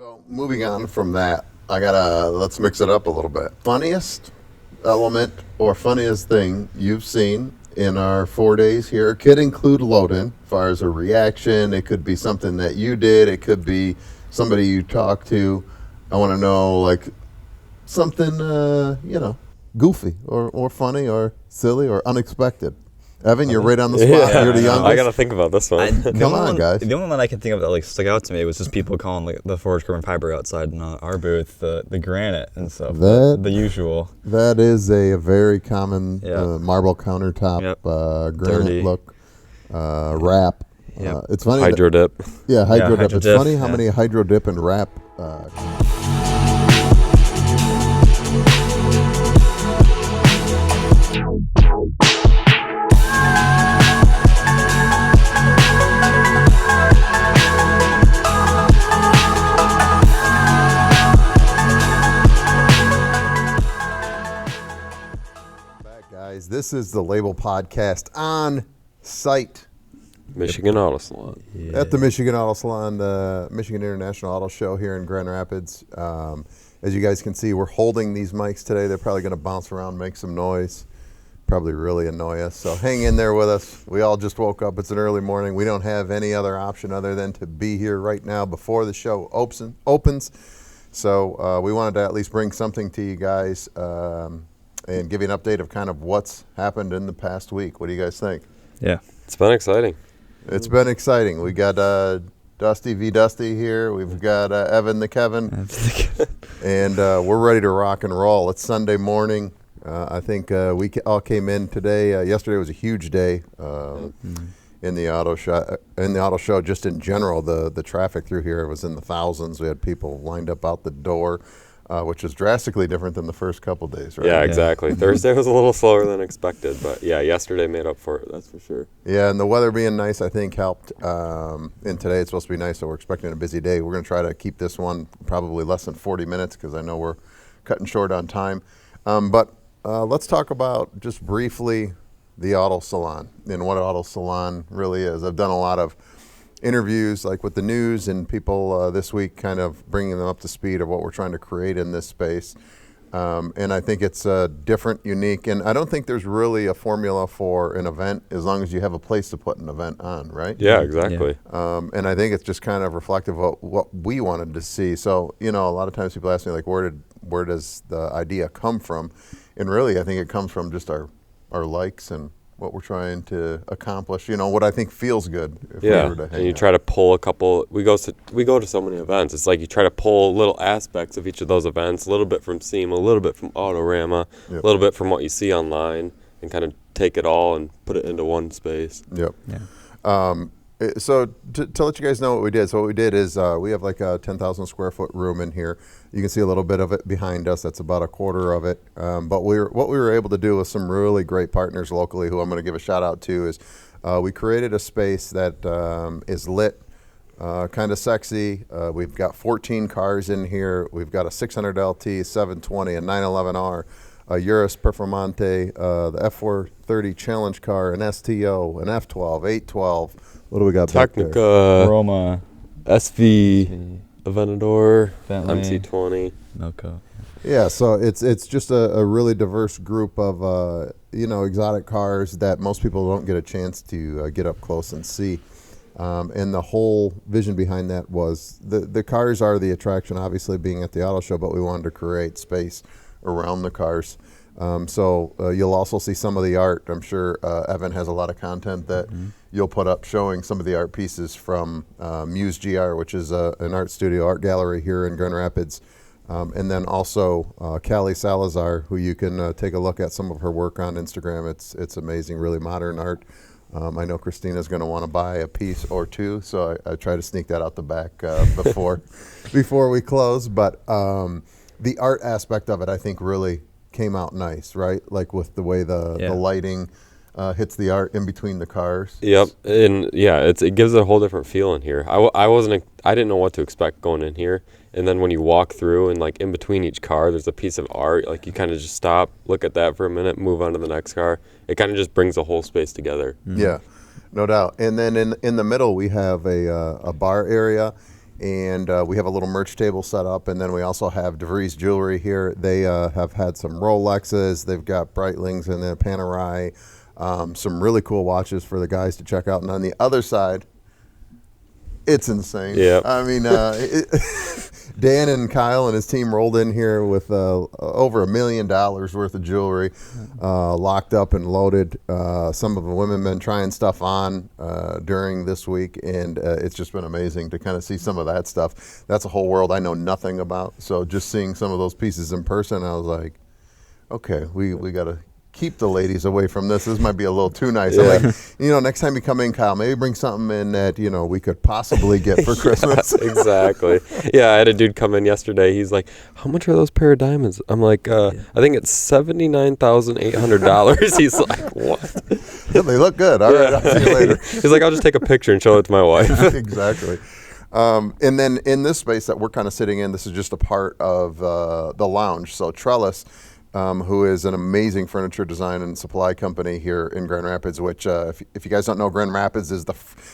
So moving on from that, let's mix it up a little bit. Funniest element or funniest thing you've seen in our 4 days here could include load-in, as far as a reaction. It could be something that you did. It could be somebody you talked to. I want to know, like, something, goofy or funny or silly or unexpected. Evan, you're right on the spot. Yeah, You're the youngest. I got to think about this one. Come on, guys. The only one I can think of that stuck out to me was just people calling the forged carbon fiber outside in our booth the granite and stuff. The usual. That is a very common marble countertop, granite Dirty. look, wrap. Yep. It's funny. Hydro dip. Hydro dip. hydro It's dip, funny how many hydro dip and wrap. Guys, this is the Label Podcast on site Michigan Auto Salon. at the Michigan Auto Salon, the Michigan International Auto Show here in Grand Rapids. As you guys can see, we're holding these mics today. They're probably going to bounce around, make some noise, probably really annoy us. So hang in there with us. We all just woke up. It's an early morning. We don't have any other option other than to be here right now before the show opens. So we wanted to at least bring something to you guys and give you an update of kind of what's happened in the past week. What do you guys think? Yeah. It's been exciting. It's been exciting. We got Dusty V. Dusty here. We've got Evan the Kevin. And we're ready to rock and roll. It's Sunday morning. I think we all came in today. Yesterday was a huge day in the auto show. Just in general, the traffic through here was in the thousands. We had people lined up out the door, which is drastically different than the first couple days, right? Yeah, exactly. Thursday was a little slower than expected, but yeah, yesterday made up for it, that's for sure. Yeah, and the weather being nice, I think, helped. And today it's supposed to be nice, so we're expecting a busy day. We're going to try to keep this one probably less than 40 minutes because I know we're cutting short on time. But let's talk about just briefly the auto salon and what auto salon really is. I've done a lot of interviews like with the news and people this week kind of bringing them up to speed of what we're trying to create in this space. And I think it's different, unique, and I don't think there's really a formula for an event as long as you have a place to put an event on, right? Yeah, exactly. And I think it's just kind of reflective of what we wanted to see. So, a lot of times people ask me, like, where does the idea come from? And really, I think it comes from just our likes and what we're trying to accomplish, what I think feels good. If we were to hang and you out. try to pull a couple. We go to so many events. It's like you try to pull little aspects of each of those events, a little bit from SEMA, a little bit from Autorama, a little bit from what you see online, and kind of take it all and put it into one space. Yep. Yeah. So to let you guys know what we did. So what we did is we have like a 10,000 square foot room in here. You can see a little bit of it behind us. That's about a quarter of it. But what we were able to do with some really great partners locally, who I'm going to give a shout out to, is we created a space that is lit, kind of sexy. We've got 14 cars in here. We've got a 600 LT, 720, a 911R, a Urus Performante, the F430 Challenge car, an STO, an F12, 812. What do we got back there? Technica, Roma, SV, Aventador, Bentley, MC20. Milko. Yeah, so it's just a really diverse group of exotic cars that most people don't get a chance to get up close and see. And the whole vision behind that was the cars are the attraction, obviously being at the auto show, but we wanted to create space around the cars. So you'll also see some of the art. I'm sure Evan has a lot of content that you'll put up showing some of the art pieces from Muse GR, which is an art studio, art gallery here in Grand Rapids. And then also Callie Salazar, who you can take a look at some of her work on Instagram. It's amazing, really modern art. I know Christina's going to want to buy a piece or two, so I try to sneak that out the back before we close. But the art aspect of it, I think, really came out nice, right? Like with the way the lighting hits the art in between the cars. Yep, and yeah, it gives it a whole different feel in here. I didn't know what to expect going in here, and then when you walk through and like in between each car, there's a piece of art. Like you kind of just stop, look at that for a minute, move on to the next car. It kind of just brings the whole space together. Yeah, no doubt. And then in the middle we have a bar area. And we have a little merch table set up, and then we also have DeVries Jewelry here. They have had some Rolexes. They've got Breitlings and then Panerai, some really cool watches for the guys to check out. And on the other side, it's insane. Yeah. I mean, Dan and Kyle and his team rolled in here with over $1 million worth of jewelry, locked up and loaded. Some of the women been trying stuff on during this week, and it's just been amazing to kind of see some of that stuff. That's a whole world I know nothing about. So just seeing some of those pieces in person, I was like, okay, we got to keep the ladies away from this. This might be a little too nice. Yeah. I'm like, next time you come in, Kyle, maybe bring something in that, we could possibly get for Christmas. Exactly. Yeah, I had a dude come in yesterday. He's like, how much are those pair of diamonds? I'm like, I think it's $79,800. He's like, what? Yeah, they look good. All right, I'll see you later. He's like, I'll just take a picture and show it to my wife. Exactly. And then in this space that we're kind of sitting in, this is just a part of the lounge. So Trellis, who is an amazing furniture design and supply company here in Grand Rapids, which if you guys don't know, Grand Rapids is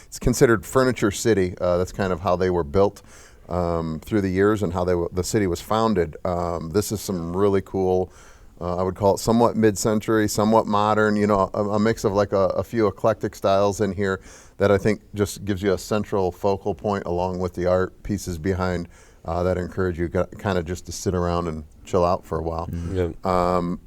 it's considered Furniture City. That's kind of how they were built through the years and how the city was founded. This is some really cool, I would call it somewhat mid-century, somewhat modern, a mix of like a few eclectic styles in here that I think just gives you a central focal point along with the art pieces behind that encourage you kind of just to sit around and chill out for a while. Yeah.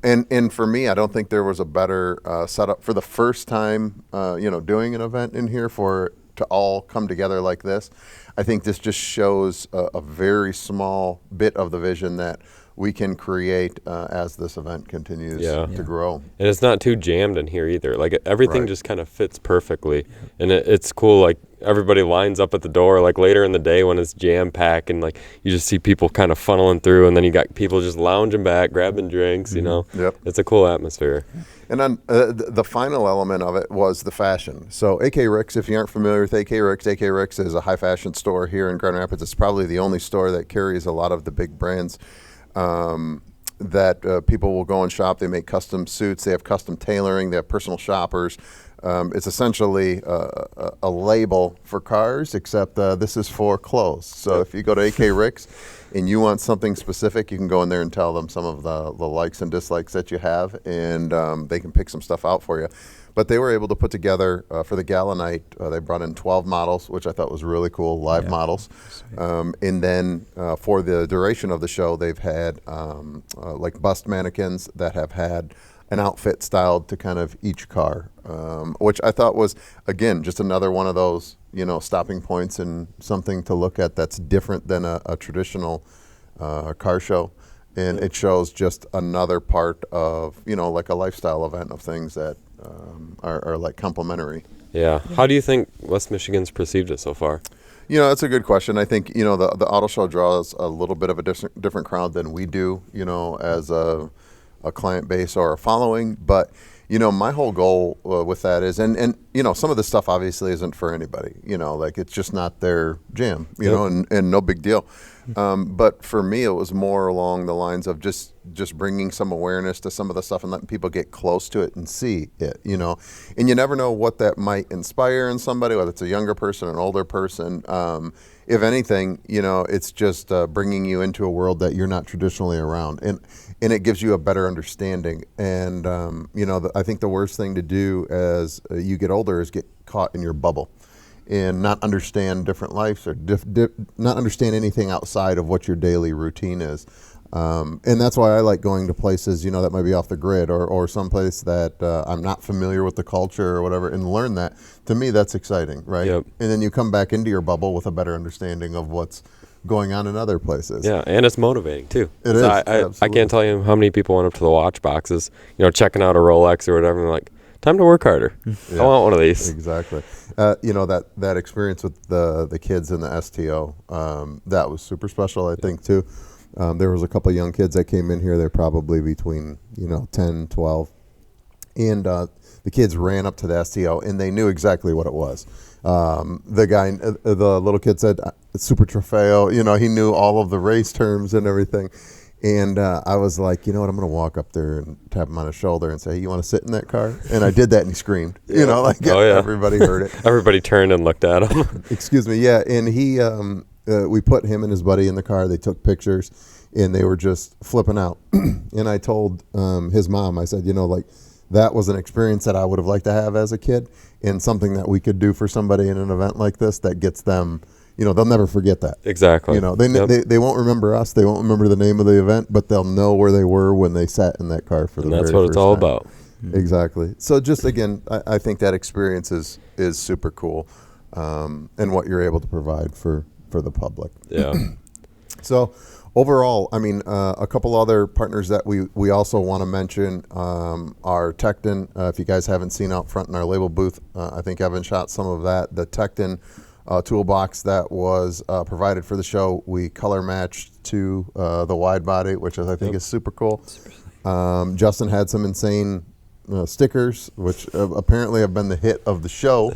And for me, I don't think there was a better setup for the first time, doing an event in here for it to all come together like this. I think this just shows a very small bit of the vision that we can create as this event continues to grow. And it's not too jammed in here either. Like everything Right. just kind of fits perfectly. And it's cool. Like everybody lines up at the door, like later in the day when it's jam packed, and like you just see people kind of funneling through, and then you got people just lounging back, grabbing drinks, Yep. It's a cool atmosphere. And then the final element of it was the fashion. So AK Ricks, if you aren't familiar with AK Ricks is a high fashion store here in Grand Rapids. It's probably the only store that carries a lot of the big brands that people will go and shop. They make custom suits. They have custom tailoring. They have personal shoppers. It's essentially a label for cars, except this is for clothes. So if you go to AK Ricks and you want something specific, you can go in there and tell them some of the likes and dislikes that you have, and they can pick some stuff out for you. But they were able to put together, for the gala night, they brought in 12 models, which I thought was really cool, live models. And then for the duration of the show, they've had like bust mannequins that have had an outfit styled to kind of each car, which I thought was, again, just another one of those, stopping points and something to look at that's different than a traditional car show. And it shows just another part of, like a lifestyle event of things that are like complementary. Yeah. How do you think West Michigan's perceived it so far? That's a good question. I think, the auto show draws a little bit of a different crowd than we do, as a client base or a following. But, my whole goal with that is, and some of this stuff obviously isn't for anybody, like it's just not their jam, and no big deal. But for me, it was more along the lines of just bringing some awareness to some of the stuff and letting people get close to it and see it, And you never know what that might inspire in somebody, whether it's a younger person, an older person. If anything, it's just bringing you into a world that you're not traditionally around. And it gives you a better understanding. And, I think the worst thing to do as you get older is get caught in your bubble and not understand different lives or not understand anything outside of what your daily routine is. And that's why I like going to places, that might be off the grid or someplace that I'm not familiar with the culture or whatever, and learn that. To me, that's exciting, right? Yep. And then you come back into your bubble with a better understanding of what's going on in other places. Yeah, and it's motivating too. It is. I can't tell you how many people went up to the watch boxes, checking out a Rolex or whatever, and like, time to work harder. I want one of these. Exactly. That experience with the kids in the STO, that was super special, I think, too. There was a couple of young kids that came in here. They're probably between, 10, 12. And the kids ran up to the STO, and they knew exactly what it was. The little kid said, Super Trofeo. He knew all of the race terms and everything. And I was like, you know what, I'm going to walk up there and tap him on his shoulder and say, hey, you want to sit in that car? And I did that, and he screamed. Everybody heard it. Everybody turned and looked at him. Excuse me, yeah. And he, we put him and his buddy in the car. They took pictures, and they were just flipping out. And I told his mom, I said, like, that was an experience that I would have liked to have as a kid, and something that we could do for somebody in an event like this that gets them, they'll never forget that. Exactly. They won't remember us. They won't remember the name of the event, but they'll know where they were when they sat in that car for the very first time. That's what it's all about. Exactly. So just, again, I think that experience is super cool, and what you're able to provide for the public. Yeah. So overall, I mean, a couple other partners that we also want to mention are Tecton. If you guys haven't seen out front in our label booth, I think Evan shot some of that. The Tecton toolbox that was provided for the show, we color matched to the wide body, which I think is super cool. Justin had some insane stickers, which apparently have been the hit of the show.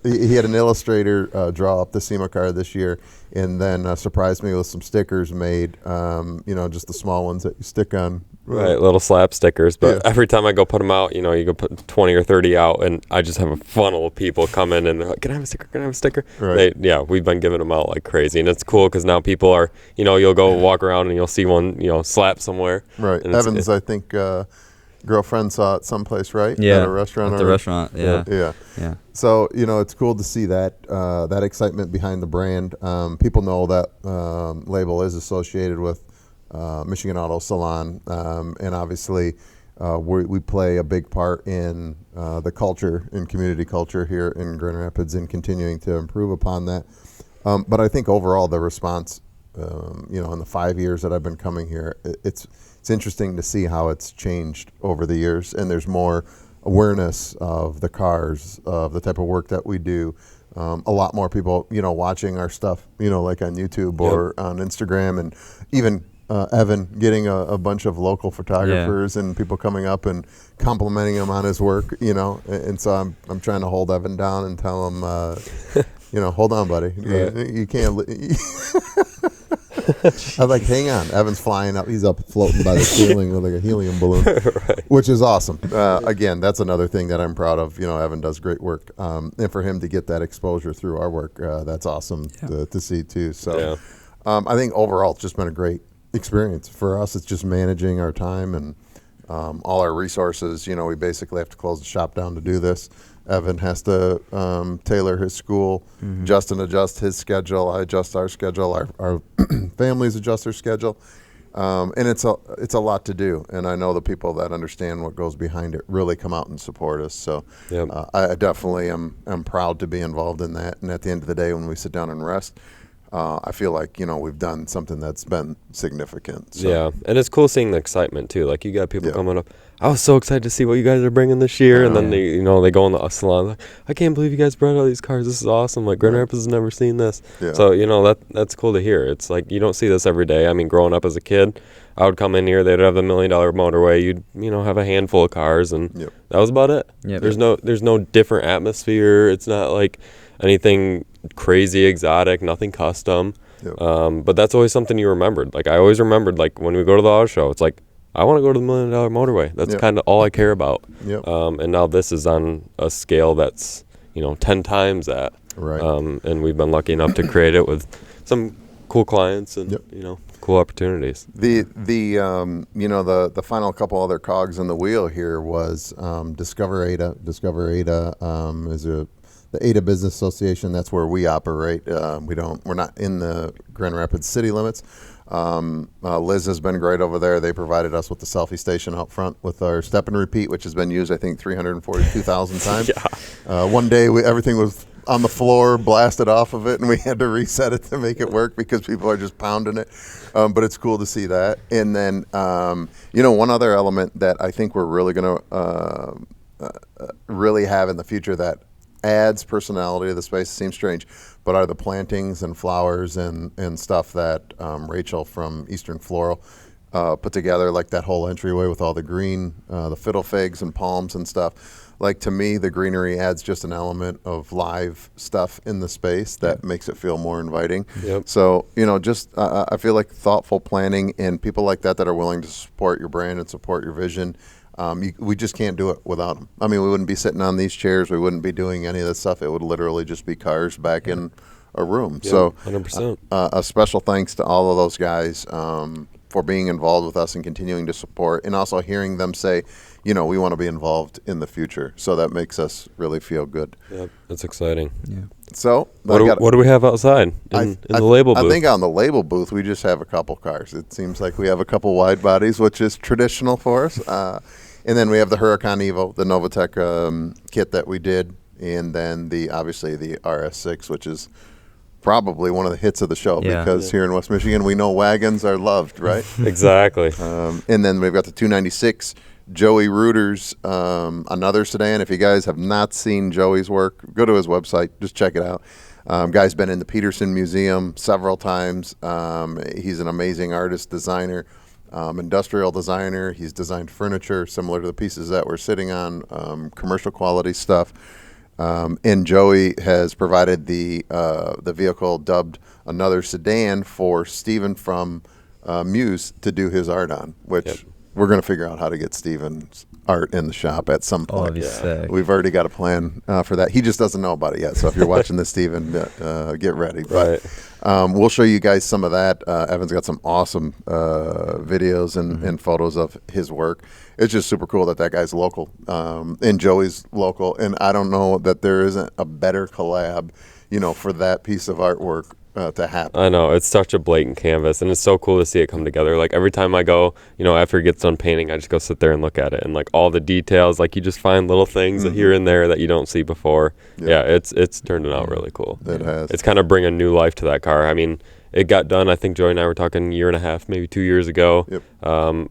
He had an illustrator draw up the SEMA car this year, and then surprised me with some stickers made, just the small ones that you stick on. Right, little slap stickers. But every time I go put them out, you go put 20 or 30 out, and I just have a funnel of people come in and they're like, can I have a sticker? Can I have a sticker? Right. We've been giving them out like crazy. And it's cool because now people are, you'll go walk around and you'll see one, slap somewhere. Right. And Evans, I think, girlfriend saw it someplace, right? Yeah. At a restaurant. At the restaurant, yeah. Yeah. So, it's cool to see that excitement behind the brand. People know that label is associated with Michigan Auto Salon, and obviously we play a big part in the culture, in community culture here in Grand Rapids, and continuing to improve upon that. But I think overall the response, in the 5 years that I've been coming here, it's interesting to see how it's changed over the years, and there's more awareness of the cars, of the type of work that we do. A lot more people, watching our stuff, like on YouTube or on Instagram, and even Evan getting a bunch of local photographers and people coming up and complimenting him on his work, and so I'm trying to hold Evan down and tell him, hold on, buddy, you can't. I'm like, hang on. Evan's flying up. He's up floating by the ceiling with like a helium balloon, right. Which is awesome. Again, that's another thing that I'm proud of. Evan does great work. And for him to get that exposure through our work, that's awesome to see too. So I think overall it's just been a great experience. For us, it's just managing our time and all our resources. We basically have to close the shop down to do this. Evan has to tailor his school. Mm-hmm. Justin adjusts his schedule. I adjust our schedule. Our families adjust their schedule. And it's a lot to do. And I know the people that understand what goes behind it really come out and support us. So I definitely am proud to be involved in that. And at the end of the day, when we sit down and rest, I feel like, we've done something that's been significant. So. Yeah, and it's cool seeing the excitement, too. Like, you got people coming up. I was so excited to see what you guys are bringing this year. And then, they go in the salon. Like, I can't believe you guys brought all these cars. This is awesome. Like, Grand Rapids has never seen this. Yeah. So, that's cool to hear. It's like, you don't see this every day. I mean, growing up as a kid, I would come in here. They'd have the $1 million motorway. You'd, have a handful of cars. And that was about it. Yep. There's no different atmosphere. It's not like anything crazy exotic, nothing custom. But that's always something you remembered. Like, I always remembered, like, when we go to the auto show, it's like, I want to go to the $1 million motorway. That's kind of all I care about. And now this is on a scale that's 10 times that. Right. And we've been lucky enough to create it with some cool clients and cool opportunities. The final couple other cogs in the wheel here was Discover Ada. Discover Ada is the Ada Business Association. That's where we operate. We're not in the Grand Rapids city limits. Liz has been great over there. They provided us with the selfie station out front with our step and repeat, which has been used, I think, 342,000 times. One day everything was on the floor, blasted off of it, and we had to reset it to make it work because people are just pounding it. But it's cool to see that. And then, one other element that I think we're really going to really have in the future that adds personality to the space, seems strange, but are the plantings and flowers and stuff that Rachel from Eastern Floral put together, like that whole entryway with all the green, the fiddle figs and palms and stuff. Like, to me, the greenery adds just an element of live stuff in the space that makes it feel more inviting. So, I feel like thoughtful planning and people like that are willing to support your brand and support your vision. We just can't do it without them. I mean, we wouldn't be sitting on these chairs. We wouldn't be doing any of this stuff. It would literally just be cars back in a room. Yeah, So 100%. A special thanks to all of those guys for being involved with us and continuing to support, and also hearing them say, we want to be involved in the future. So that makes us really feel good. Yep, that's exciting. Yeah. So What do we have outside in the label booth? I think on the label booth we just have a couple cars. It seems like we have a couple wide bodies, which is traditional for us. And then we have the Huracan Evo, the Novatec kit that we did, and then obviously the RS6, which is probably one of the hits of the show because here in West Michigan we know wagons are loved, right? Exactly. And then we've got the 296 Joey Reuter's, another sedan. If you guys have not seen Joey's work, go to his website, just check it out. Guy's been in the Peterson Museum several times. He's an amazing artist, designer, industrial designer. He's designed furniture similar to the pieces that we're sitting on, commercial quality stuff. And Joey has provided the vehicle dubbed another sedan for Steven from Muse to do his art on, which we're going to figure out how to get Steven's art in the shop at some point. that'd be sick. We've already got a plan for that. He just doesn't know about it yet. So if you're watching this, Steven, get ready. But we'll show you guys some of that. Evan's got some awesome videos and photos of his work. It's just super cool that guy's local, and Joey's local. And I don't know that there isn't a better collab, for that piece of artwork to happen. I know, it's such a blatant canvas, and it's so cool to see it come together. Like every time I go, after it gets done painting, I just go sit there and look at it, and like all the details, like you just find little things here and there that you don't see before. Yeah, it's turned out really cool. It has. It's kind of bringing new life to that car. I mean, it got done, I think Joey and I were talking a year and a half, maybe 2 years ago. Yep.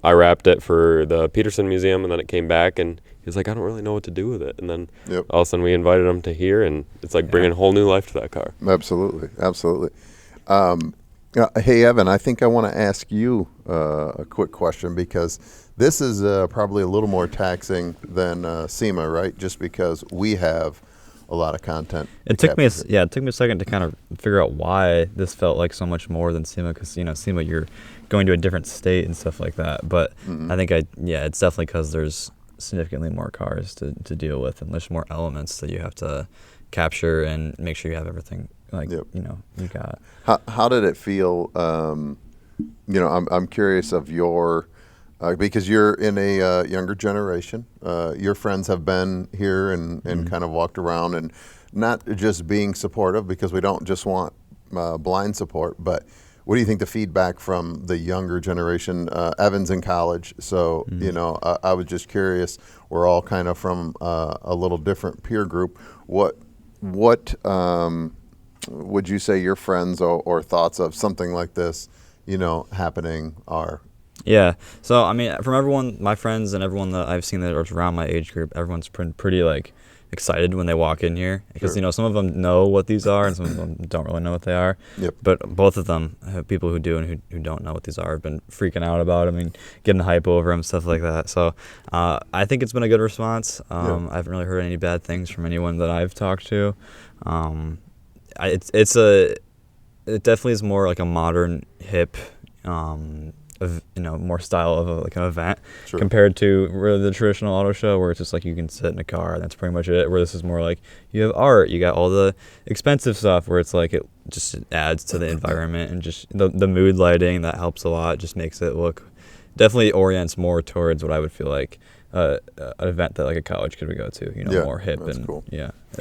I wrapped it for the Peterson Museum, and then it came back, and he was like, I don't really know what to do with it. And then all of a sudden we invited him to here, and it's like bringing a whole new life to that car. Absolutely. Hey, Evan, I think I want to ask you a quick question, because this is probably a little more taxing than SEMA, right? Just because we have a lot of content. It took me a second to kind of figure out why this felt like so much more than SEMA, because SEMA, you're going to a different state and stuff like that. But I think it's definitely because there's significantly more cars to deal with, and there's more elements that you have to capture and make sure you have everything you got. How did it feel? I'm curious of your because you're in a younger generation. Your friends have been here and kind of walked around, and not just being supportive, because we don't just want blind support, but what do you think the feedback from the younger generation? Evan's in college, so I was just curious. We're all kind of from a little different peer group. What would you say your friends or thoughts of something like this, happening are? Yeah. So, I mean, from everyone, my friends and everyone that I've seen that are around my age group, everyone's pretty like excited when they walk in here, because some of them know what these are and some of them don't really know what they are. Yep. But both of them, people who do and who don't know what these are, have been freaking out about them and getting hype over them, stuff like that. So I think it's been a good response. I haven't really heard any bad things from anyone that I've talked to. It definitely is more like a modern, hip, more style of an event compared to really the traditional auto show, where it's just like you can sit in a car and that's pretty much it. Where this is more like you have art, you got all the expensive stuff, where it's like it just adds to the environment, and just the mood lighting that helps a lot, just makes it look, definitely orients more towards what I would feel like an event that like a college kid would go to, more hip and cool.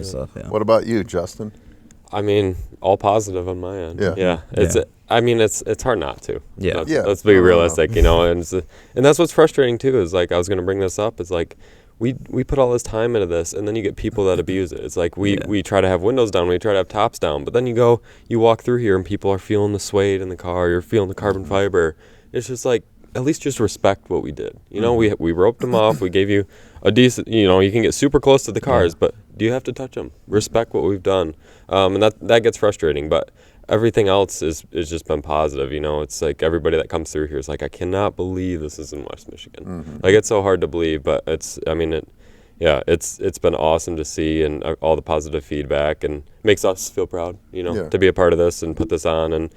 stuff. Yeah. What about you, Justin? I mean, all positive on my end. It's hard not to. Let's be realistic, and that's what's frustrating too. Is like I was going to bring this up. Is like we put all this time into this, and then you get people that abuse it. It's like we try to have windows down, we try to have tops down, but then you walk through here and people are feeling the suede in the car. You're feeling the carbon fiber. It's just like, at least just respect what we did. We roped them off. We gave you a decent, you can get super close to the cars, but do you have to touch them? Respect what we've done. And that gets frustrating, but everything else is just been positive. It's like everybody that comes through here is like, I cannot believe this is in West Michigan. Like, it's so hard to believe, but it's been awesome to see, and all the positive feedback, and makes us feel proud, to be a part of this and put this on, and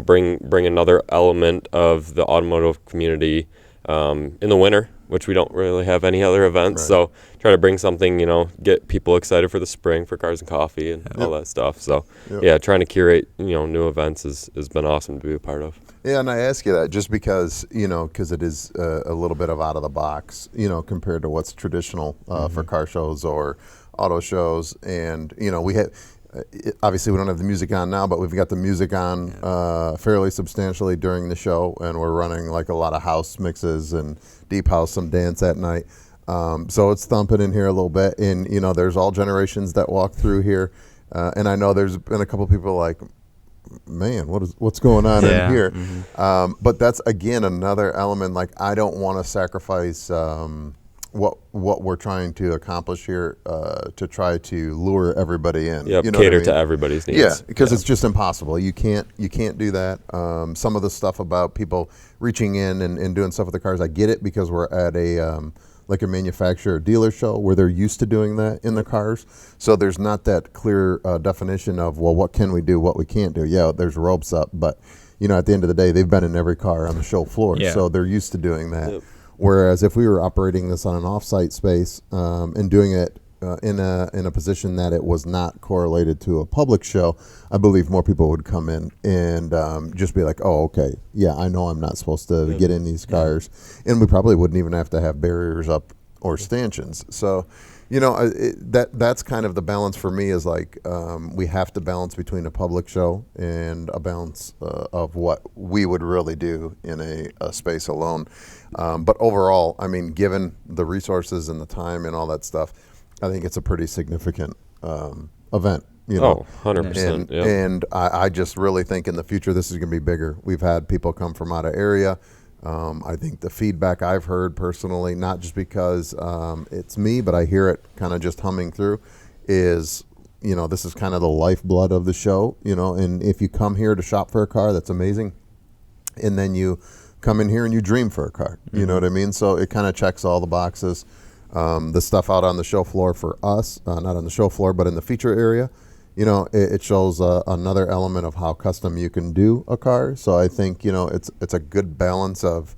bring another element of the automotive community in the winter, which we don't really have any other events. Right. So try to bring something, get people excited for the spring for Cars and Coffee and all that stuff. So yeah, trying to curate, new events has been awesome to be a part of. Yeah, and I ask you that just because, because it is a little bit of out of the box, compared to what's traditional for car shows or auto shows. And, we have, obviously we don't have the music on now, but we've got the music on fairly substantially during the show. And we're running like a lot of house mixes and deep house, some dance at night. So it's thumping in here a little bit. And, there's all generations that walk through here. And I know there's been a couple people like, man, what's going on in here? Mm-hmm. But that's again another element. Like I don't want to sacrifice what we're trying to accomplish here to try to lure everybody in. Yeah, cater to everybody's needs. Yeah, because it's just impossible. You can't do that. Some of the stuff about people reaching in and doing stuff with the cars, I get it because we're at a like a manufacturer dealer show where they're used to doing that in the cars. So there's not that clear definition of, well, what can we do, what we can't do. Yeah, there's ropes up, but, at the end of the day, they've been in every car on the show floor. So they're used to doing that. Yep. Whereas if we were operating this on an off-site space and doing it in a position that it was not correlated to a public show, I believe more people would come in and just be like, oh, okay, yeah, I know I'm not supposed to get in these cars. And we probably wouldn't even have to have barriers up or stanchions. So, that's kind of the balance for me is like we have to balance between a public show and a balance of what we would really do in a space alone. But overall, I mean, given the resources and the time and all that stuff, I think it's a pretty significant event. Oh, 100%. And I just really think in the future this is going to be bigger. We've had people come from out of area. I think the feedback I've heard personally, not just because it's me, but I hear it kind of just humming through, is, this is kind of the lifeblood of the show, and if you come here to shop for a car, that's amazing. And then you come in here and you dream for a car, you know what I mean? So it kind of checks all the boxes. The stuff out on the show floor for us, not on the show floor, but in the feature area, it shows another element of how custom you can do a car. So I think, it's a good balance of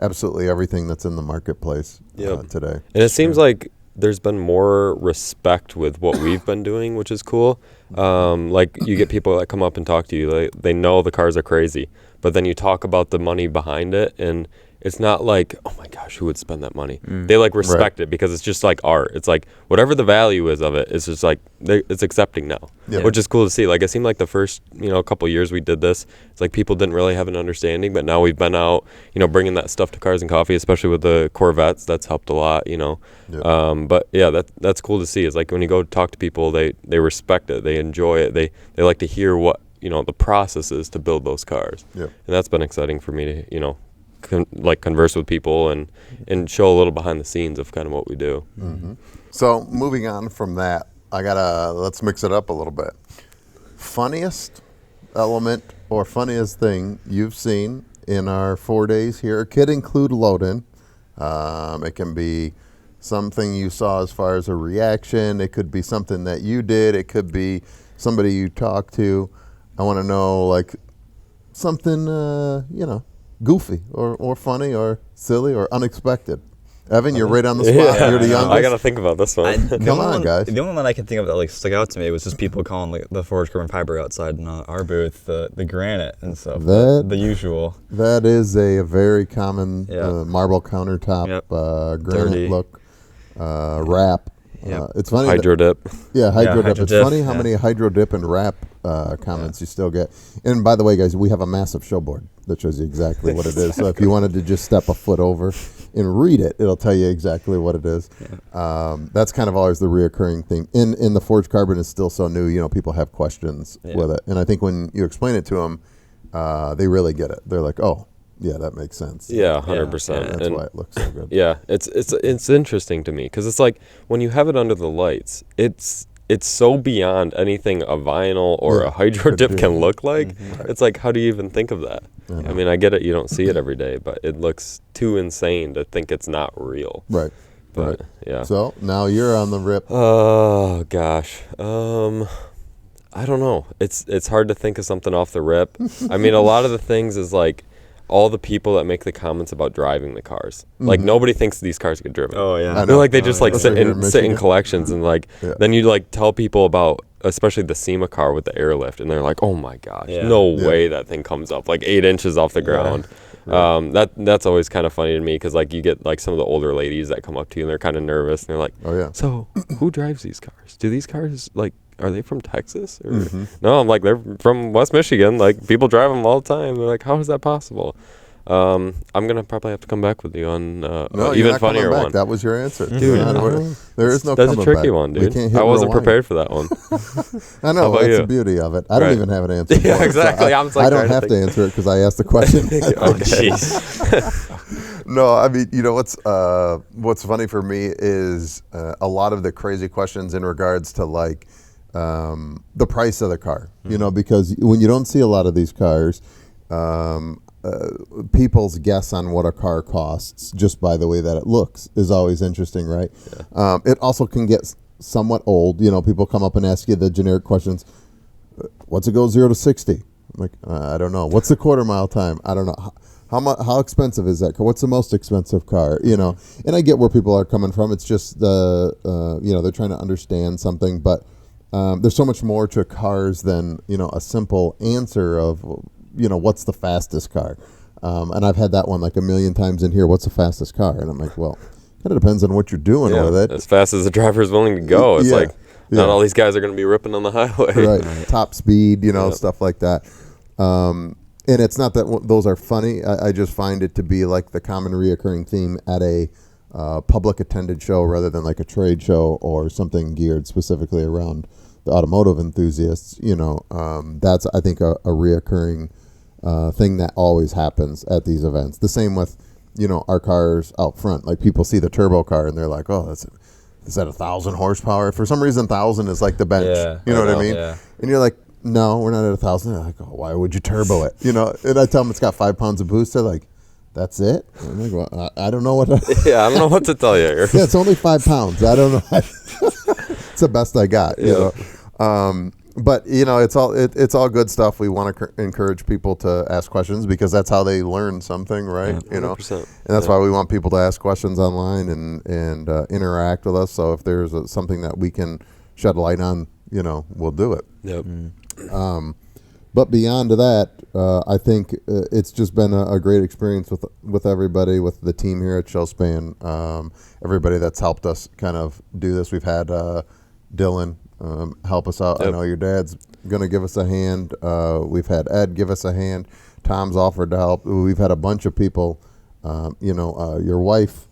absolutely everything that's in the marketplace today. And it seems like there's been more respect with what we've been doing, which is cool. Like you get people that come up and talk to you. They know the cars are crazy, but then you talk about the money behind it, and it's not like, oh my gosh, who would spend that money? They like respect it because it's just like art. It's like whatever the value is of it, it's just like it's accepting now, which is cool to see. Like it seemed like the first couple years we did this, it's like people didn't really have an understanding, but now we've been out bringing that stuff to Cars and Coffee, especially with the Corvettes. That's helped a lot, But yeah, that's cool to see. It's like when you go talk to people, they respect it, they enjoy it, they like to hear what the process is to build those cars, and that's been exciting for me to converse with people and show a little behind the scenes of kind of what we do. Mm-hmm. So moving on from that, let's mix it up a little bit. Funniest element or funniest thing you've seen in our 4 days here? It could include load-in. It can be something you saw as far as a reaction. It could be something that you did. It could be somebody you talked to. I want to know like something, goofy or funny or silly or unexpected. Evan, you're right on the spot. You're the youngest. I got to think about this one. Come on, guys. The only one I can think of that stuck out to me was just people calling the forged carbon fiber outside in our booth the granite and stuff. The usual. That is a very common marble countertop granite dirty look wrap. It's funny. Hydro dip. Yeah, hydro dip. hydro It's dip, funny how many hydro dip and wrap comments you still get. And by the way, guys, we have a massive show board that shows you exactly what it is. So if you wanted to just step a foot over and read it, it'll tell you exactly what it is. That's kind of always the reoccurring theme. In the forged carbon is still so new, people have questions with it. And I think when you explain it to them, they really get it. They're like, oh, yeah, that makes sense. Yeah, 100%. That's why it looks so good. Yeah, it's interesting to me because it's like when you have it under the lights, it's so beyond anything a vinyl or a hydro dip can look like. Right. It's like, how do you even think of that? I mean, I get it, you don't see it every day, but it looks too insane to think it's not real. Right. But yeah. So now you're on the rip. Oh gosh. I don't know. It's hard to think of something off the rip. I mean, a lot of the things is like, all the people that make the comments about driving the cars. Like nobody thinks these cars get driven. Oh yeah. They're like they just like sit Here in in sit in Michigan. collections and like then you like tell people about especially the SEMA car with the airlift and they're like, oh my gosh, no way that thing comes up like 8 inches off the ground. That's always kind of funny to me because like you get like some of the older ladies that come up to you and they're kind of nervous and they're like, Oh yeah. so who drives these cars? Do these cars like are they from Texas? Or no, I'm like they're from West Michigan. Like people drive them all the time. They're like, how is that possible? I'm gonna probably have to come back with you on No, you're even not funnier coming back. one. That was your answer, Dude, there is no. That's coming a tricky back. one, We dude. can't hit I wasn't rewind. prepared for that one. I know How about that's you? the beauty of it. I don't Right. even have an answer. Yeah, for it, exactly. So I'm just like I don't trying to have to think. answer it because I asked the question. Oh jeez. No, I mean, you know what's funny for me is a lot of the crazy questions in regards to like the price of the car. You know, because when you don't see a lot of these cars, people's guess on what a car costs just by the way that it looks is always interesting, right? Yeah. It also can get somewhat old. You know, people come up and ask you the generic questions. What's it go 0 to 60? I'm like, I don't know. What's the quarter mile time? I don't know. How expensive is that car? What's the most expensive car? You know, and I get where people are coming from. It's just they're trying to understand something, but there's so much more to cars than a simple answer of what's the fastest car. And I've had that one like a million times in here. What's the fastest car? And I'm like, well, kind of depends on what you're doing with it. As fast as the driver is willing to go. It's like not all these guys are going to be ripping on the highway. Right. Top speed, stuff like that. And it's not that those are funny. I just find it to be like the common reoccurring theme at a public attended show rather than like a trade show or something geared specifically around the automotive enthusiasts. That's, I think, a reoccurring thing that always happens at these events. The same with, our cars out front. Like people see the turbo car and they're like, oh, is that 1,000 horsepower? For some reason, 1,000 is like the bench. Yeah, you know what I mean? Yeah. And you're like, no, we're not at 1,000. They're like, oh, why would you turbo it? And I tell them it's got 5 pounds of boost. They're like, that's it? And I'm like, well, I don't know what. Yeah, I don't know what to tell you here. Yeah, it's only 5 pounds. I don't know. It's the best I got. You know. But it's all good stuff. We want to encourage people to ask questions because that's how they learn something, right? Yeah, 100%. And that's why we want people to ask questions online and interact with us. So if there's something that we can shed light on, we'll do it. Yep. But beyond that, I think it's just been a great experience with everybody, with the team here at Showspan, everybody that's helped us kind of do this. We've had Dylan help us out. Yep. I know your dad's going to give us a hand. We've had Ed give us a hand. Tom's offered to help. We've had a bunch of people, your wife,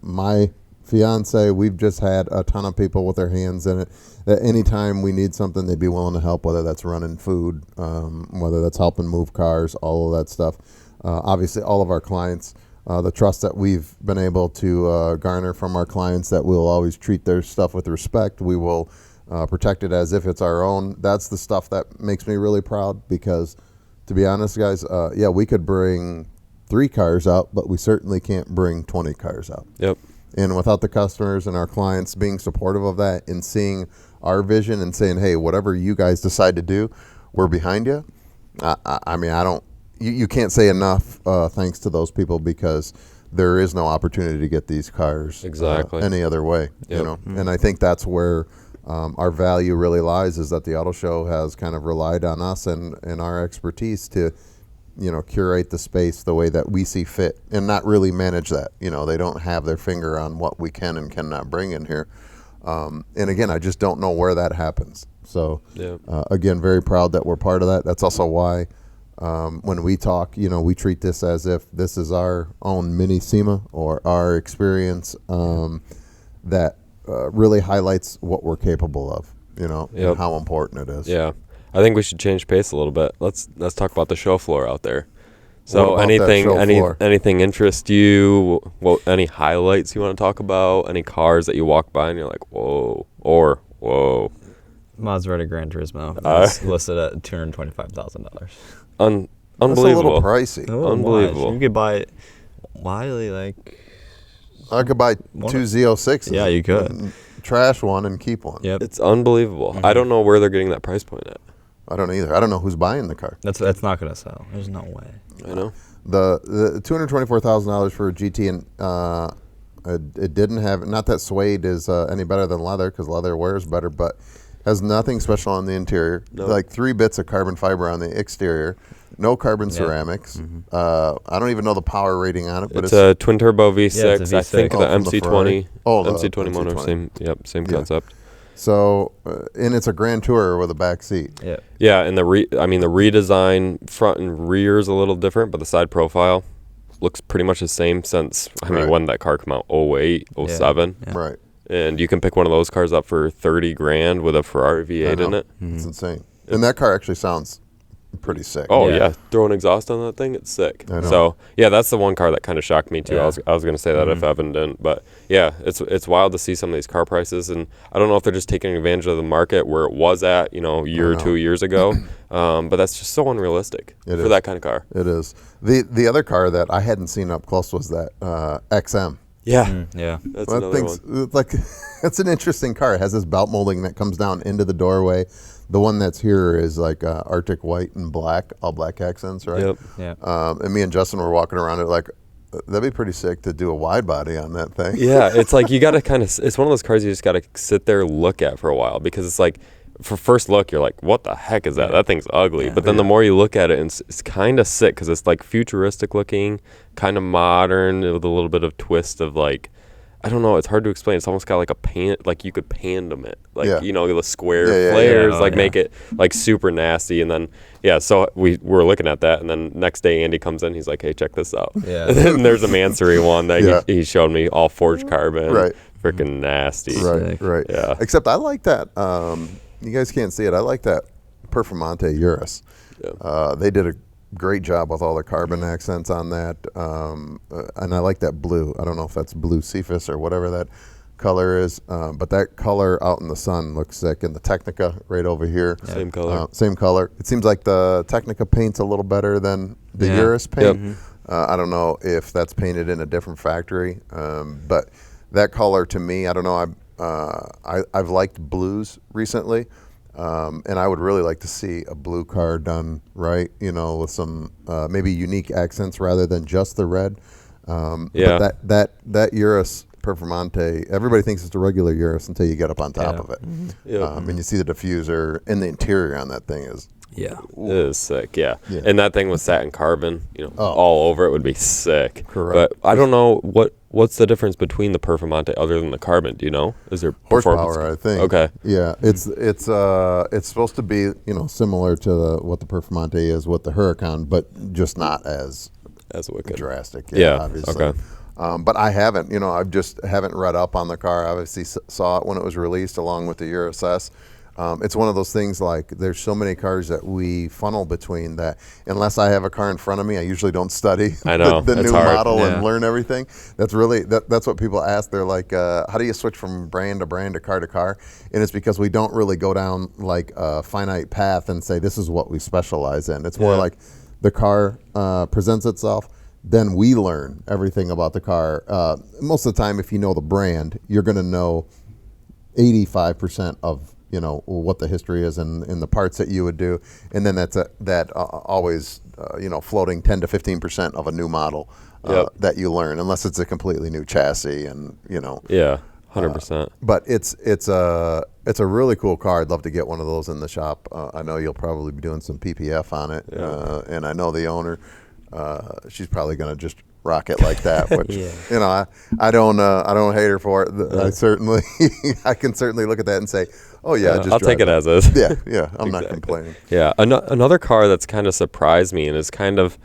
my fiance. We've just had a ton of people with their hands in it. That anytime we need something, they'd be willing to help, whether that's running food, whether that's helping move cars, all of that stuff. Obviously, all of our clients, the trust that we've been able to garner from our clients, that we'll always treat their stuff with respect. We will protect it as if it's our own. That's the stuff that makes me really proud because, to be honest, guys, we could bring 3 cars out, but we certainly can't bring 20 cars out. Yep. And without the customers and our clients being supportive of that and seeing our vision and saying, hey, whatever you guys decide to do, we're behind you. I mean, you can't say enough thanks to those people because there is no opportunity to get these cars any other way. Yep. And I think that's where our value really lies, is that the auto show has kind of relied on us and our expertise to curate the space the way that we see fit and not really manage that. They don't have their finger on what we can and cannot bring in here. And again, I just don't know where that happens. So again, very proud that we're part of that. That's also why when we talk, we treat this as if this is our own mini SEMA or our experience that really highlights what we're capable of, and how important it is. Yeah. I think we should change pace a little bit. Let's talk about the show floor out there. So anything interest you? Well, any highlights you want to talk about? Any cars that you walk by and you're like, whoa, or whoa? Maserati Gran Turismo. It's listed at $225,000. Unbelievable. That's a little pricey. Unbelievable. You could buy it. Why? I could buy 2 Z06s. Yeah, you could. Trash one and keep one. Yep. It's unbelievable. I don't know where they're getting that price point at. I don't either. I don't know who's buying the car. That's not gonna sell. There's no way. I know. The $224,000 for a GT, and it didn't have, not that suede is any better than leather, because leather wears better, but has nothing special on the interior. No. Like 3 bits of carbon fiber on the exterior, no carbon ceramics. I don't even know the power rating on it, but it's a twin turbo V6. Yeah, it's a I think V6. the from the Ferrari. MC20 the MC20 motor, MC20. same concept. So, and it's a Grand Tourer with a back seat. Yeah. Yeah, and the redesign front and rear is a little different, but the side profile looks pretty much the same since when that car came out, 08, 07. Yeah. Right. And you can pick one of those cars up for $30,000 with a Ferrari V8 in it. It's insane. And that car actually sounds pretty sick. Oh Yeah. yeah, throw an exhaust on that thing, it's sick. I know. So yeah, that's the one car that kind of shocked me too. Yeah. I was gonna say that if Evan didn't, but yeah, it's wild to see some of these car prices, and I don't know if they're just taking advantage of the market where it was at, a year or 2 years ago, but that's just so unrealistic for that kind of car. It is. The other car that I hadn't seen up close was that XM. Yeah, Yeah. that's That another thing's one. like, it's an interesting car. It has this belt molding that comes down into the doorway. The one that's here is like Arctic white and black, all black accents, right? Yep. Yeah. And me and Justin were walking around it like, that'd be pretty sick to do a wide body on that thing. Yeah, it's like you got to it's one of those cars you just got to sit there and look at for a while, because it's like, for first look, you're like, what the heck is that? That thing's ugly. But then the more you look at it, it's kind of sick, because it's like futuristic looking, kind of modern with a little bit of twist of like, I don't know, it's hard to explain. It's almost got like a like you could pandem it. Like, the square flares, make it like super nasty. And then, so we were looking at that. And then next day, Andy comes in, he's like, hey, check this out. Yeah. And then there's a Mansory one that he showed me, all forged carbon. Right. Freaking nasty. Right. Yeah. Except I like that. You guys can't see it. I like that Performante Urus. Yeah. They did a great job with all the carbon accents on that, and I like that blue. I don't know if that's blue Cephas or whatever that color is, but that color out in the sun looks sick. And the Technica right over here, Same color. same color. It seems like the Technica paint's a little better than the Urus paint. I don't know if that's painted in a different factory, but that color to me, I don't know. I've liked blues recently. And I would really like to see a blue car done right, with some maybe unique accents rather than just the red. But that Urus Performante, everybody thinks it's a regular Urus until you get up on top of it. And you see the diffuser, and the interior on that thing is Yeah. It is sick, yeah. And that thing with satin carbon, all over it would be sick. Correct. But I don't know what's the difference between the Performante other than the carbon. Do you know? Is there horsepower? I think. Okay. Yeah, it's supposed to be similar to what the Performante is with the Huracan, but just not as wicked. drastic. Yeah. Obviously. Okay. But I haven't. I just haven't read up on the car. I obviously saw it when it was released along with the Urus S. It's one of those things, like there's so many cars that we funnel between that unless I have a car in front of me, I usually don't study I know, the new hard. model and learn everything. That's really, that's what people ask. They're like, how do you switch from brand to brand to car? And it's because we don't really go down like a finite path and say this is what we specialize in. It's more like the car presents itself, then we learn everything about the car. Most of the time, if you know the brand, you're going to know 85% of what the history is and the parts that you would do, and then that's always floating 10 to 15% of a new model that you learn, unless it's a completely new chassis and 100%. But it's a really cool car. I'd love to get one of those in the shop. I know you'll probably be doing some PPF on it, and I know the owner. She's probably going to just rock it like that, which I don't hate her for it. I can certainly look at that and say, oh yeah, just I'll take it as is. Yeah, I'm not complaining. Yeah, another car that's kind of surprised me and is kind of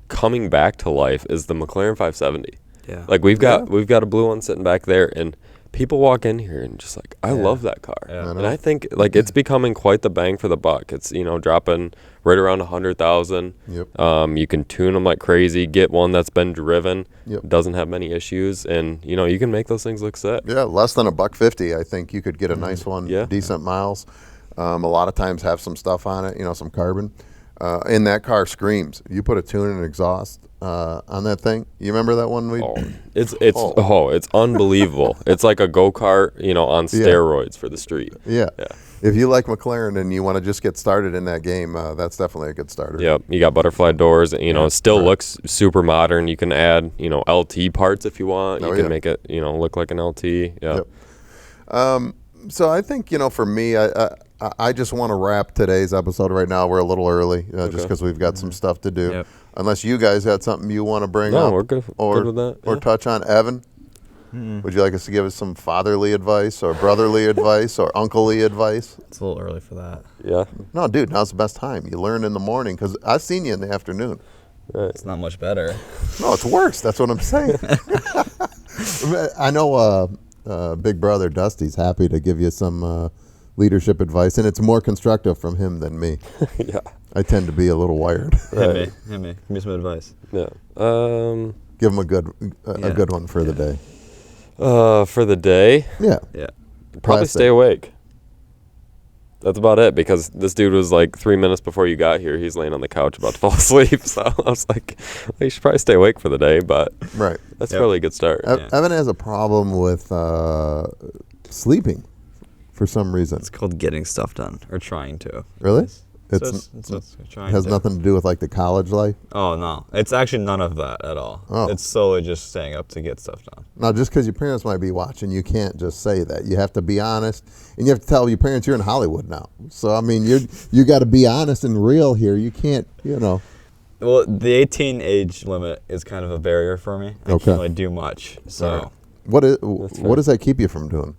coming back to life is the McLaren 570. Yeah, like we've got a blue one sitting back there, and people walk in here and just like, I love that car. And I think like it's becoming quite the bang for the buck. It's dropping right around 100,000. You can tune them like crazy, get one that's been driven, doesn't have many issues, and you can make those things look sick. Yeah, less than $150, I think you could get a nice one, decent miles. A lot of times have some stuff on it, some carbon. And that car screams. You put a tune and exhaust on that thing. You remember that one? It's unbelievable. It's like a go-kart, on steroids for the street. Yeah. If you like McLaren and you want to just get started in that game, that's definitely a good starter. Yep. You got butterfly doors. It still looks super modern. You can add, LT parts if you want. You can make it, look like an LT. Yep. So I think, for me, I just want to wrap today's episode right now. We're a little early just because we've got some stuff to do. Yep. Unless you guys had something you want to bring up. No, we're good with that. Or touch on. Evan, would you like us to give us some fatherly advice or brotherly advice or unclely advice? It's a little early for that. Yeah. No, dude, now's the best time. You learn in the morning because I've seen you in the afternoon. Right. It's not much better. No, it's worse. That's what I'm saying. I know Big Brother Dusty's happy to give you some leadership advice, and it's more constructive from him than me. Yeah. I tend to be a little wired. Hit me. Give me some advice. Yeah. Give him a good one for the day. For the day, Yeah. probably stay awake. That's about it, because this dude was like 3 minutes before you got here. He's laying on the couch about to fall asleep. So I was like, you should probably stay awake for the day, but that's probably a good start. Evan has a problem with sleeping for some reason. It's called getting stuff done, or trying to. Really? It's trying has to. nothing to do with like the college life? Oh, no. It's actually none of that at all. Oh. It's solely just staying up to get stuff done. Now, just because your parents might be watching, you can't just say that. You have to be honest, and you have to tell your parents you're in Hollywood now. So, I mean, you got to be honest and real here. You can't, Well, the 18 age limit is kind of a barrier for me. I can't really do much. So What does that keep you from doing?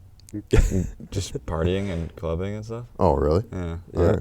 just partying and clubbing and stuff. Oh, really? Yeah. All right.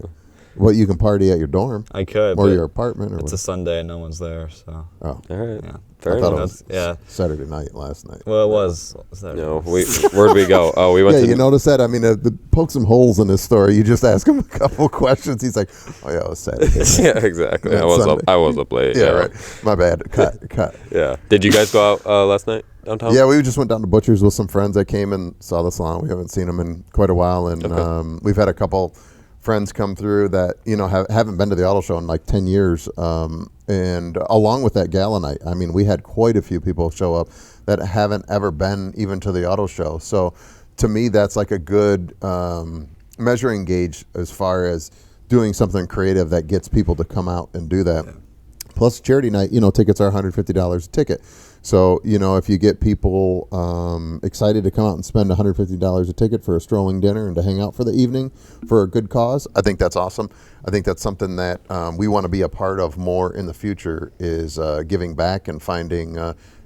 Well, you can party at your dorm. I could. Or your apartment. It's a Sunday and no one's there, so. Oh. All right. Yeah. Fair I thought enough. it was Saturday night last night. Well, it was Saturday. No, where'd we go? Oh, we went to. You notice that? I mean, poke some holes in his story. You just ask him a couple questions. He's like, "Oh yeah, it was Saturday." Yeah, exactly. I was up late. Yeah, right. My bad. Cut. Yeah. Did you guys go out last night downtown? Yeah, we just went down to Butcher's with some friends that came and saw the salon. We haven't seen them in quite a while, and we've had a couple friends come through that haven't been to the auto show in like 10 years, and along with that gala night, I mean, we had quite a few people show up that haven't ever been even to the auto show. So to me, that's like a good measuring gauge as far as doing something creative that gets people to come out and do that. Plus charity night, tickets are $150 a ticket. So, if you get people excited to come out and spend $150 a ticket for a strolling dinner and to hang out for the evening for a good cause, I think that's awesome. I think that's something that we want to be a part of more in the future, is giving back and finding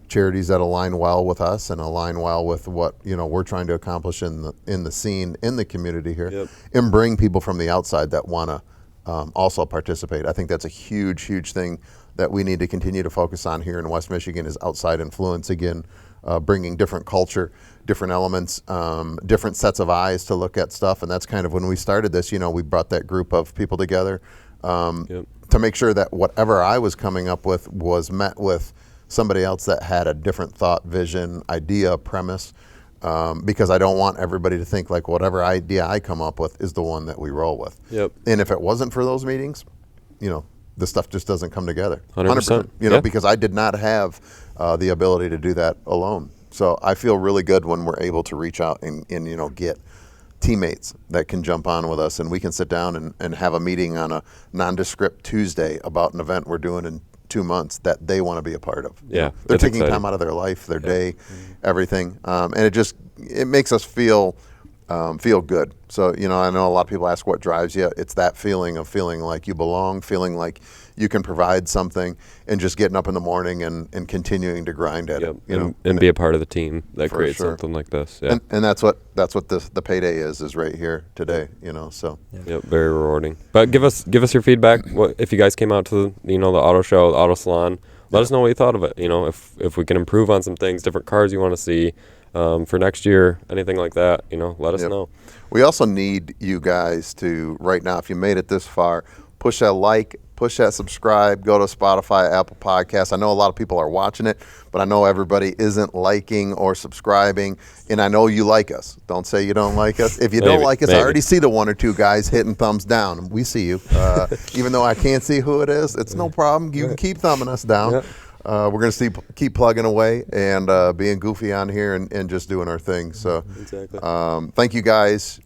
charities that align well with us and align well with what, we're trying to accomplish in the scene, in the community here, and bring people from the outside that want to also participate. I think that's a huge, huge thing that we need to continue to focus on here in West Michigan, is outside influence again, bringing different culture, different elements, different sets of eyes to look at stuff. And that's kind of when we started this, we brought that group of people together to make sure that whatever I was coming up with was met with somebody else that had a different thought, vision, idea, premise, because I don't want everybody to think like whatever idea I come up with is the one that we roll with. Yep. And if it wasn't for those meetings, the stuff just doesn't come together. 100%. Because I did not have the ability to do that alone. So I feel really good when we're able to reach out and get teammates that can jump on with us, and we can sit down and have a meeting on a nondescript Tuesday about an event we're doing in 2 months that they want to be a part of. Yeah. They're taking time out of their life, their day, everything. And it makes us feel good. So, I know a lot of people ask what drives you. It's that feeling of feeling like you belong, feeling like you can provide something, and just getting up in the morning and continuing to grind at it. And be a part of the team that creates sure. something like this. Yeah. And that's what the payday is right here today. So. Yep, very rewarding. But give us your feedback. What if you guys came out to the auto show, the auto salon? Let us know what you thought of it. If we can improve on some things, different cars you want to see. For next year, anything like that, let us know. We also need you guys to, right now, if you made it this far, push that like, push that subscribe, go to Spotify, Apple Podcasts. I know a lot of people are watching it, but I know everybody isn't liking or subscribing, and I know you like us. Don't say you don't like us. If you don't like us, I already see the 1 or 2 guys hitting thumbs down. We see you. Even though I can't see who it is, it's no problem. You can keep thumbing us down. Yeah. We're going to keep plugging away and being goofy on here and just doing our thing. So Exactly. thank you guys.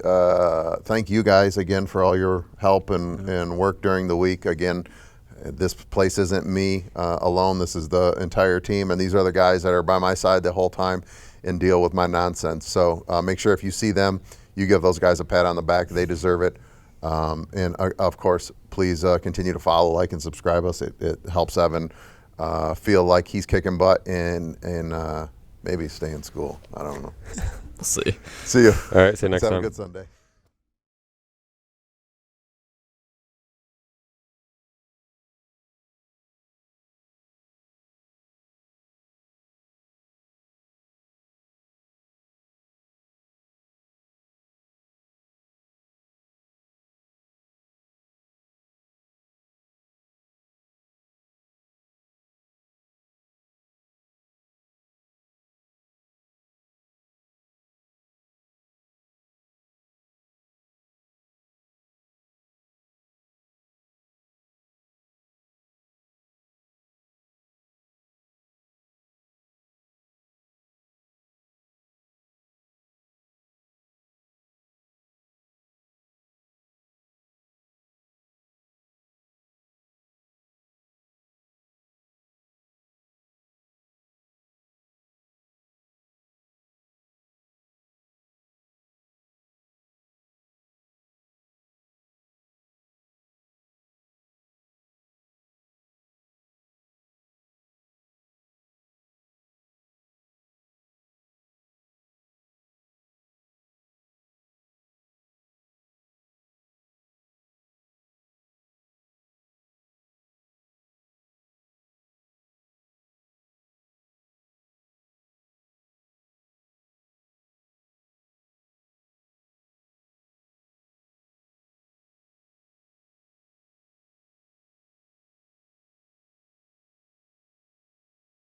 Thank you guys again for all your help and work during the week. Again, this place isn't me alone. This is the entire team, and these are the guys that are by my side the whole time and deal with my nonsense. So make sure if you see them, you give those guys a pat on the back. They deserve it. And of course, please continue to follow, like, and subscribe us. It helps Evan feel like he's kicking butt and maybe stay in school. I don't know. We'll see. See you. All right, see you next Have time. a good Sunday.